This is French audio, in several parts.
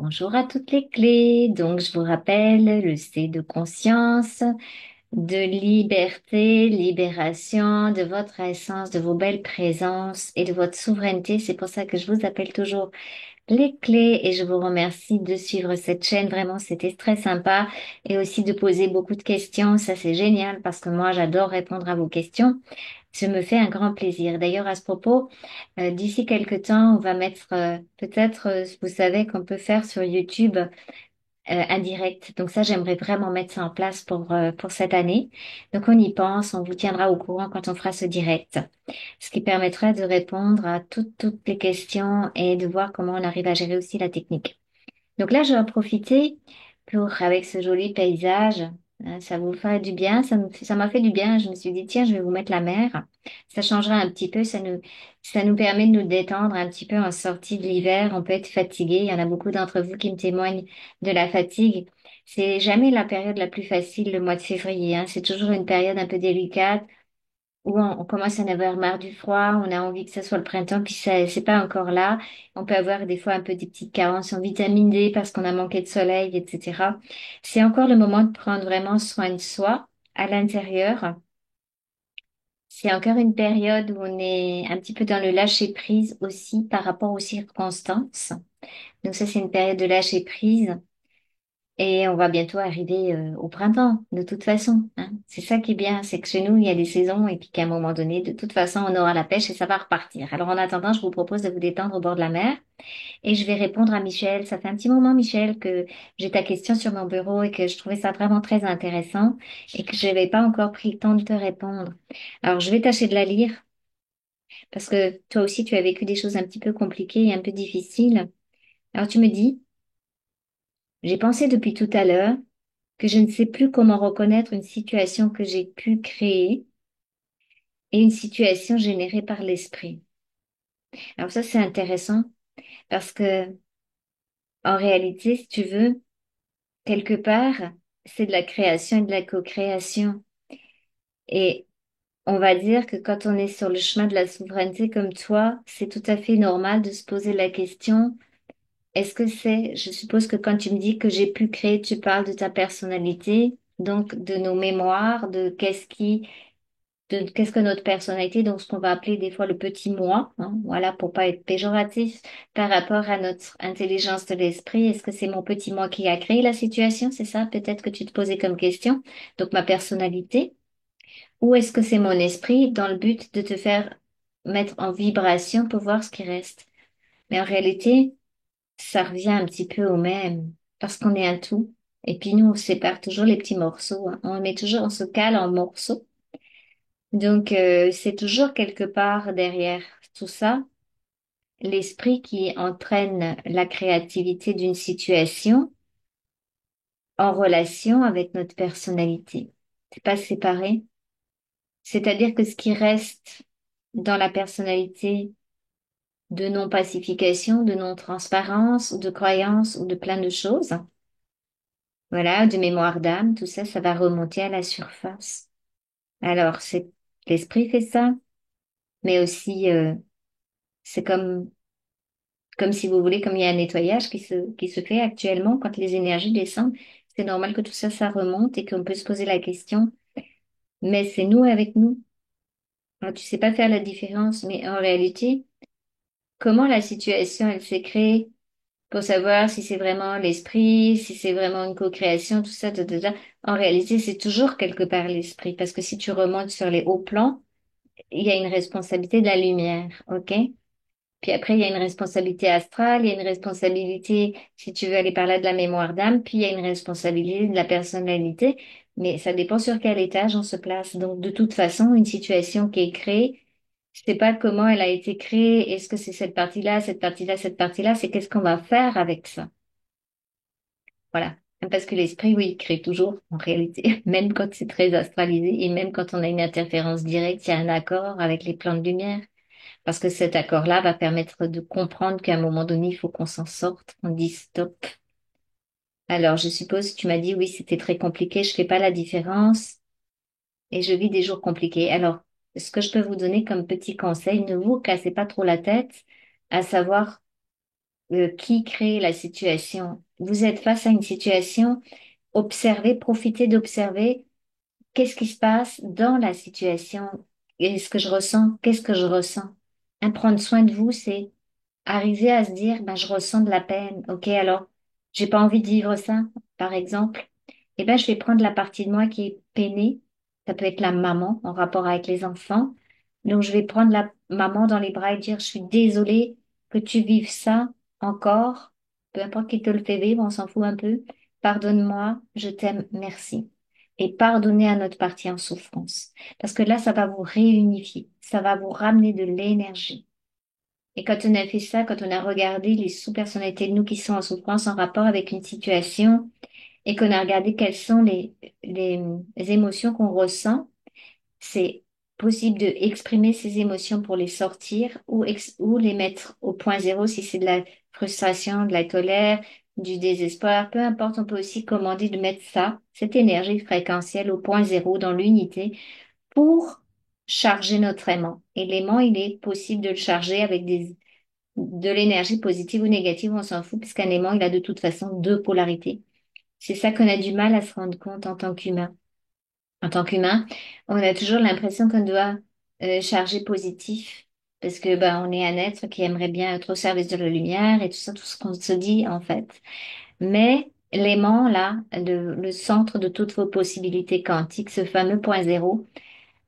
Bonjour à toutes les clés. Donc, je vous rappelle le C de conscience, de liberté, libération, de votre essence, de vos belles présences et de votre souveraineté. C'est pour ça que je vous appelle toujours les clés et je vous remercie de suivre cette chaîne. Vraiment, c'était très sympa et aussi de poser beaucoup de questions. Ça, c'est génial parce que moi, j'adore répondre à vos questions. Je me fais un grand plaisir. D'ailleurs, à ce propos, d'ici quelque temps, on va mettre peut-être, vous savez, qu'on peut faire sur YouTube un direct. Donc ça, j'aimerais vraiment mettre ça en place pour cette année. Donc on y pense, on vous tiendra au courant quand on fera ce direct, ce qui permettra de répondre à toutes les questions et de voir comment on arrive à gérer aussi la technique. Donc là, je vais en profiter pour, avec ce joli paysage, ça vous fera du bien, ça m'a fait du bien. Je me suis dit, tiens, je vais vous mettre la mer. Ça changera un petit peu, ça nous permet de nous détendre un petit peu en sortie de l'hiver. On peut être fatigué. Il y en a beaucoup d'entre vous qui me témoignent de la fatigue. C'est jamais la période la plus facile, le mois de février, hein. C'est toujours une période un peu délicate où on commence à en avoir marre du froid, on a envie que ça soit le printemps, puis ça, c'est pas encore là. On peut avoir des fois un peu des petites carences en vitamine D parce qu'on a manqué de soleil, etc. C'est encore le moment de prendre vraiment soin de soi à l'intérieur. C'est encore une période où on est un petit peu dans le lâcher prise aussi par rapport aux circonstances. Donc ça, c'est une période de lâcher prise. Et on va bientôt arriver au printemps, de toute façon, hein. C'est ça qui est bien, c'est que chez nous, il y a des saisons et puis qu'à un moment donné, de toute façon, on aura la pêche et ça va repartir. Alors en attendant, je vous propose de vous détendre au bord de la mer et je vais répondre à Michel. Ça fait un petit moment, Michel, que j'ai ta question sur mon bureau et que je trouvais ça vraiment très intéressant et que je n'avais pas encore pris le temps de te répondre. Alors je vais tâcher de la lire parce que toi aussi, tu as vécu des choses un petit peu compliquées et un peu difficiles. Alors tu me dis, j'ai pensé depuis tout à l'heure que je ne sais plus comment reconnaître une situation que j'ai pu créer et une situation générée par l'esprit. Alors ça, c'est intéressant parce que, en réalité, si tu veux, quelque part, c'est de la création et de la co-création. Et on va dire que quand on est sur le chemin de la souveraineté comme toi, c'est tout à fait normal de se poser la question, est-ce que je suppose que quand tu me dis que j'ai pu créer, tu parles de ta personnalité, donc de nos mémoires, de qu'est-ce que notre personnalité, donc ce qu'on va appeler des fois le petit moi, hein, voilà, pour pas être péjoratif par rapport à notre intelligence de l'esprit. Est-ce que c'est mon petit moi qui a créé la situation? C'est ça, peut-être que tu te posais comme question. Donc ma personnalité. Ou est-ce que c'est mon esprit dans le but de te faire mettre en vibration pour voir ce qui reste? Mais en réalité, ça revient un petit peu au même parce qu'on est un tout. Et puis nous, on sépare toujours les petits morceaux, hein. On se cale en morceaux. Donc, c'est toujours quelque part derrière tout ça, l'esprit qui entraîne la créativité d'une situation en relation avec notre personnalité. C'est pas séparé. C'est-à-dire que ce qui reste dans la personnalité de non-pacification, de non-transparence, ou de croyance, ou de plein de choses, voilà, de mémoire d'âme, tout ça, ça va remonter à la surface. Alors, c'est, l'esprit fait ça, mais aussi, c'est comme si vous voulez, comme il y a un nettoyage qui se fait actuellement quand les énergies descendent, c'est normal que tout ça, ça remonte et qu'on peut se poser la question, mais c'est nous avec nous. Alors, tu sais pas faire la différence, mais en réalité, comment la situation, elle s'est créée pour savoir si c'est vraiment l'esprit, si c'est vraiment une co-création, tout ça, En réalité, c'est toujours quelque part l'esprit, parce que si tu remontes sur les hauts plans, il y a une responsabilité de la lumière, ok? Puis après, il y a une responsabilité astrale, il y a une responsabilité, si tu veux aller par là, de la mémoire d'âme, puis il y a une responsabilité de la personnalité, mais ça dépend sur quel étage on se place. Donc, de toute façon, une situation qui est créée, c'est pas comment elle a été créée, est-ce que c'est cette partie-là, cette partie-là, cette partie-là, c'est qu'est-ce qu'on va faire avec ça. Voilà. Parce que l'esprit, oui, il crée toujours, en réalité, même quand c'est très astralisé et même quand on a une interférence directe, il y a un accord avec les plans de lumière. Parce que cet accord-là va permettre de comprendre qu'à un moment donné, il faut qu'on s'en sorte, qu'on dise stop. Alors, je suppose, tu m'as dit, oui, c'était très compliqué, je fais pas la différence et je vis des jours compliqués. Alors, ce que je peux vous donner comme petit conseil, ne vous cassez pas trop la tête à savoir qui crée la situation. Vous êtes face à une situation, observez, profitez d'observer qu'est-ce qui se passe dans la situation. Est-ce que je ressens? Qu'est-ce que je ressens? Prendre soin de vous, c'est arriver à se dire, ben, je ressens de la peine. Ok, alors, j'ai pas envie de vivre ça, par exemple. Eh ben, je vais prendre la partie de moi qui est peinée. Ça peut être la maman en rapport avec les enfants. Donc, je vais prendre la maman dans les bras et dire, je suis désolée que tu vives ça encore. Peu importe qui te le fait vivre, on s'en fout un peu. Pardonne-moi, je t'aime, merci. Et pardonnez à notre partie en souffrance. Parce que là, ça va vous réunifier. Ça va vous ramener de l'énergie. Et quand on a fait ça, quand on a regardé les sous-personnalités de nous qui sont en souffrance en rapport avec une situation et qu'on a regardé quelles sont les émotions qu'on ressent, c'est possible de exprimer ces émotions pour les sortir ou les mettre au point zéro si c'est de la frustration, de la colère, du désespoir, peu importe, on peut aussi commander de mettre ça, cette énergie fréquentielle au point zéro dans l'unité pour charger notre aimant. Et l'aimant, il est possible de le charger avec de l'énergie positive ou négative, on s'en fout, puisqu'un aimant, il a de toute façon deux polarités. C'est ça qu'on a du mal à se rendre compte en tant qu'humain. En tant qu'humain, on a toujours l'impression qu'on doit charger positif, parce que ben, on est un être qui aimerait bien être au service de la lumière et tout ça, tout ce qu'on se dit en fait. Mais l'aimant, là, le centre de toutes vos possibilités quantiques, ce fameux point zéro,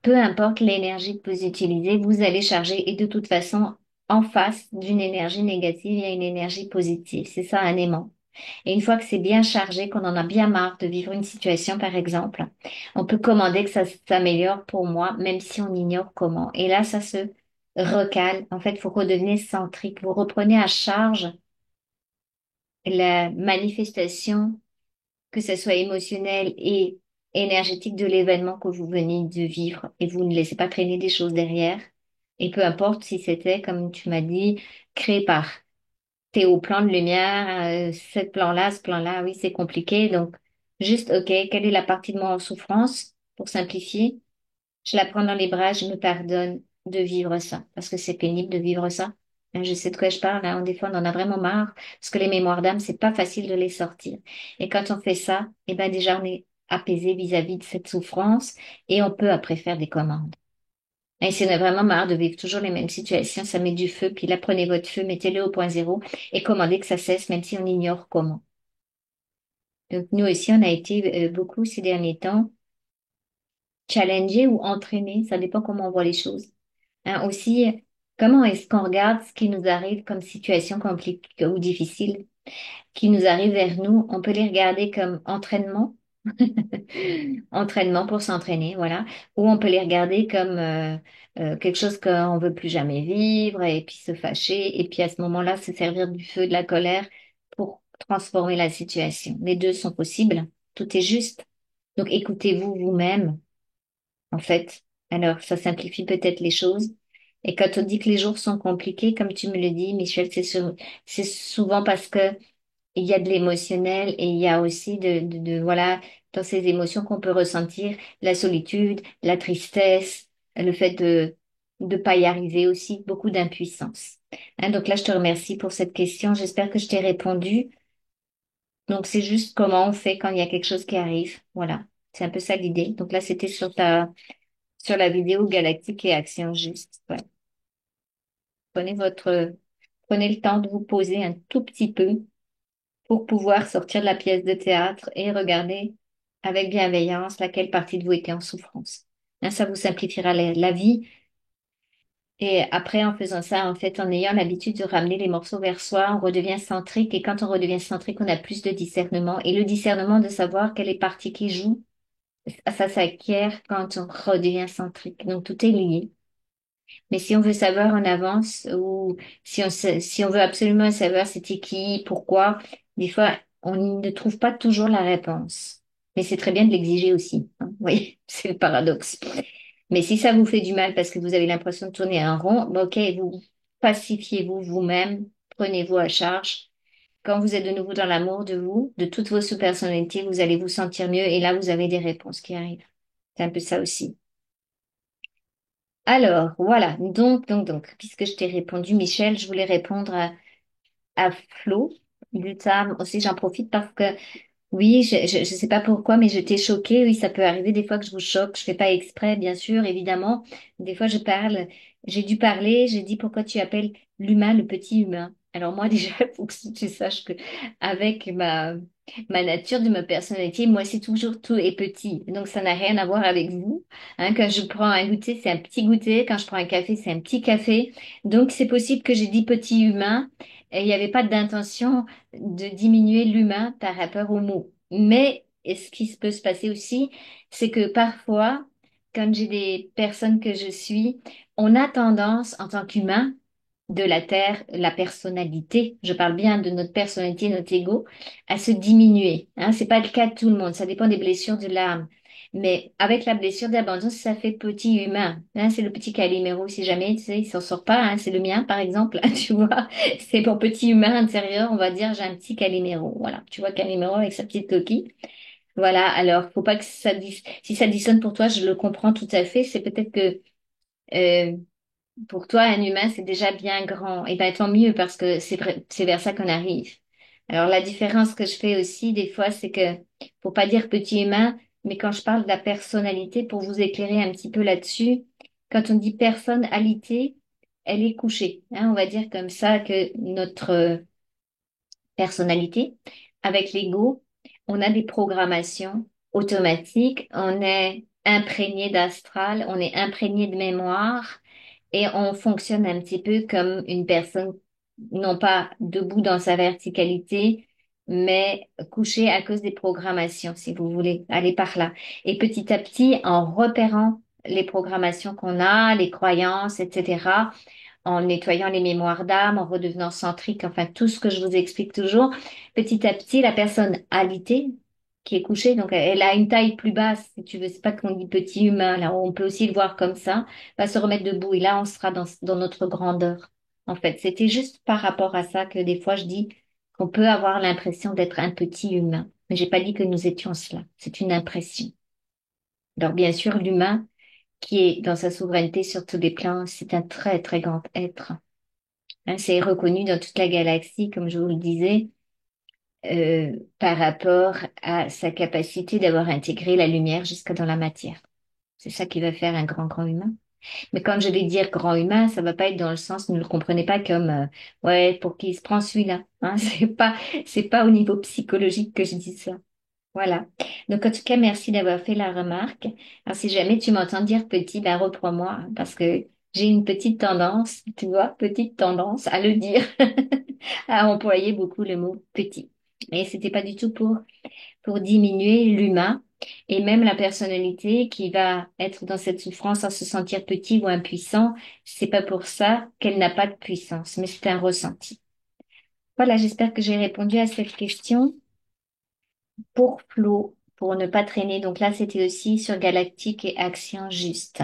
peu importe l'énergie que vous utilisez, vous allez charger et de toute façon, en face d'une énergie négative, il y a une énergie positive. C'est ça un aimant. Et une fois que c'est bien chargé, qu'on en a bien marre de vivre une situation, par exemple, on peut commander que ça s'améliore pour moi, même si on ignore comment. Et là, ça se recale. En fait, vous redevenez centrique. Vous reprenez à charge la manifestation, que ce soit émotionnelle et énergétique de l'événement que vous venez de vivre. Et vous ne laissez pas traîner des choses derrière. Et peu importe si c'était, comme tu m'as dit, créé par t'es au plan de lumière, ce plan-là, oui, c'est compliqué. Donc, juste, OK, quelle est la partie de moi en souffrance? Pour simplifier, je la prends dans les bras, je me pardonne de vivre ça, parce que c'est pénible de vivre ça. Je sais de quoi je parle, hein. Des fois, on en a vraiment marre, parce que les mémoires d'âme, c'est pas facile de les sortir. Et quand on fait ça, eh ben, déjà, on est apaisé vis-à-vis de cette souffrance, et on peut après faire des commandes. Et si on a vraiment marre de vivre toujours les mêmes situations, ça met du feu, puis là, prenez votre feu, mettez-le au point zéro et commandez que ça cesse, même si on ignore comment. Donc, nous aussi, on a été beaucoup ces derniers temps challengés ou entraînés, ça dépend comment on voit les choses. Hein, aussi, comment est-ce qu'on regarde ce qui nous arrive comme situation compliquée ou difficile, qui nous arrive vers nous, on peut les regarder comme entraînement. Entraînement pour s'entraîner, voilà. Ou on peut les regarder comme quelque chose qu'on veut plus jamais vivre et puis se fâcher et puis à ce moment-là se servir du feu de la colère pour transformer la situation. Les deux sont possibles. Tout est juste. Donc écoutez-vous vous-même, en fait. Alors ça simplifie peut-être les choses. Et quand on dit que les jours sont compliqués, comme tu me le dis, Michel, c'est souvent parce que il y a de l'émotionnel et il y a aussi voilà, dans ces émotions qu'on peut ressentir, la solitude, la tristesse, le fait de pas y arriver aussi, beaucoup d'impuissance. Hein, donc là, je te remercie pour cette question. J'espère que je t'ai répondu. Donc c'est juste comment on fait quand il y a quelque chose qui arrive. Voilà. C'est un peu ça l'idée. Donc là, c'était sur la vidéo Galactique et Action Juste. Ouais. Prenez prenez le temps de vous poser un tout petit peu pour pouvoir sortir de la pièce de théâtre et regarder avec bienveillance laquelle partie de vous était en souffrance. Hein, ça vous simplifiera la vie. Et après, en faisant ça, en fait, en ayant l'habitude de ramener les morceaux vers soi, on redevient centrique. Et quand on redevient centrique, on a plus de discernement. Et le discernement de savoir quelle est partie qui joue, ça s'acquiert quand on redevient centrique. Donc, tout est lié. Mais si on veut savoir en avance ou si on veut absolument savoir c'était qui, pourquoi, des fois, on ne trouve pas toujours la réponse. Mais c'est très bien de l'exiger aussi. Hein. Vous voyez, c'est le paradoxe. Mais si ça vous fait du mal parce que vous avez l'impression de tourner en rond, ben ok, vous pacifiez-vous vous-même, prenez-vous à charge. Quand vous êtes de nouveau dans l'amour de vous, de toutes vos sous-personnalités, vous allez vous sentir mieux et là, vous avez des réponses qui arrivent. C'est un peu ça aussi. Alors, voilà. Donc, puisque je t'ai répondu, Michel, je voulais répondre à flot. Luta, aussi, j'en profite parce que oui, je sais pas pourquoi, mais j'étais choquée. Oui, ça peut arriver des fois que je vous choque. Je fais pas exprès, bien sûr, évidemment. Des fois, je parle. J'ai dû parler. J'ai dit pourquoi tu appelles l'humain le petit humain. Alors moi, déjà, il faut que tu saches que avec ma nature, de ma personnalité, moi, c'est toujours tout est petit. Donc, ça n'a rien à voir avec vous. Hein, quand je prends un goûter, c'est un petit goûter. Quand je prends un café, c'est un petit café. Donc, c'est possible que j'ai dit petit humain. Et il n'y avait pas d'intention de diminuer l'humain par rapport au mot. Mais ce qui peut se passer aussi, c'est que parfois, quand j'ai des personnes que je suis, on a tendance, en tant qu'humain, de la terre, la personnalité, je parle bien de notre personnalité, notre ego, à se diminuer. Hein, c'est pas le cas de tout le monde, ça dépend des blessures de l'âme. Mais avec la blessure d'abandon, ça fait petit humain. Hein, c'est le petit Calimero, si jamais, tu sais, il s'en sort pas. Hein, c'est le mien, par exemple. Tu vois, c'est mon petit humain intérieur, on va dire, j'ai un petit Calimero. Voilà, tu vois, Calimero avec sa petite coquille. Voilà, alors, faut pas que ça si ça dissonne pour toi, je le comprends tout à fait. C'est peut-être que euh, pour toi, un humain, c'est déjà bien grand. Et ben, tant mieux, parce que c'est vrai, c'est vers ça qu'on arrive. Alors, la différence que je fais aussi, des fois, c'est que, faut pas dire petit humain, mais quand je parle de la personnalité, pour vous éclairer un petit peu là-dessus, quand on dit personnalité, elle est couchée. Hein, on va dire comme ça que notre personnalité, avec l'ego, on a des programmations automatiques, on est imprégné d'astral, on est imprégné de mémoire et on fonctionne un petit peu comme une personne, non pas debout dans sa verticalité, mais couchée à cause des programmations, si vous voulez aller par là. Et petit à petit, en repérant les programmations qu'on a, les croyances, etc., en nettoyant les mémoires d'âme, en redevenant centrique, enfin tout ce que je vous explique toujours, petit à petit, la personne alitée qui est couchée, donc elle a une taille plus basse, si tu veux, c'est pas qu'on dit petit humain, là on peut aussi le voir comme ça, va se remettre debout et là on sera dans notre grandeur. En fait, c'était juste par rapport à ça que des fois je dis qu'on peut avoir l'impression d'être un petit humain. Mais j'ai pas dit que nous étions cela. C'est une impression. Alors bien sûr, l'humain qui est dans sa souveraineté sur tous les plans, c'est un très très grand être. Hein, c'est reconnu dans toute la galaxie, comme je vous le disais, par rapport à sa capacité d'avoir intégré la lumière jusque dans la matière. C'est ça qui va faire un grand, grand humain. Mais quand je vais dire grand humain, ça va pas être dans le sens, ne le comprenez pas comme, ouais, pour qui il se prend celui-là. Hein, c'est pas au niveau psychologique que je dis ça. Voilà. Donc, en tout cas, merci d'avoir fait la remarque. Alors, si jamais tu m'entends dire petit, ben, reprends-moi, hein, parce que j'ai une petite tendance, tu vois, petite tendance à le dire, à employer beaucoup le mot petit. Et c'était pas du tout pour diminuer l'humain et même la personnalité qui va être dans cette souffrance à se sentir petit ou impuissant. C'est pas pour ça qu'elle n'a pas de puissance, mais c'est un ressenti. Voilà, j'espère que j'ai répondu à cette question. Pour Flo, pour ne pas traîner. Donc là, c'était aussi sur Galactique et Action Juste.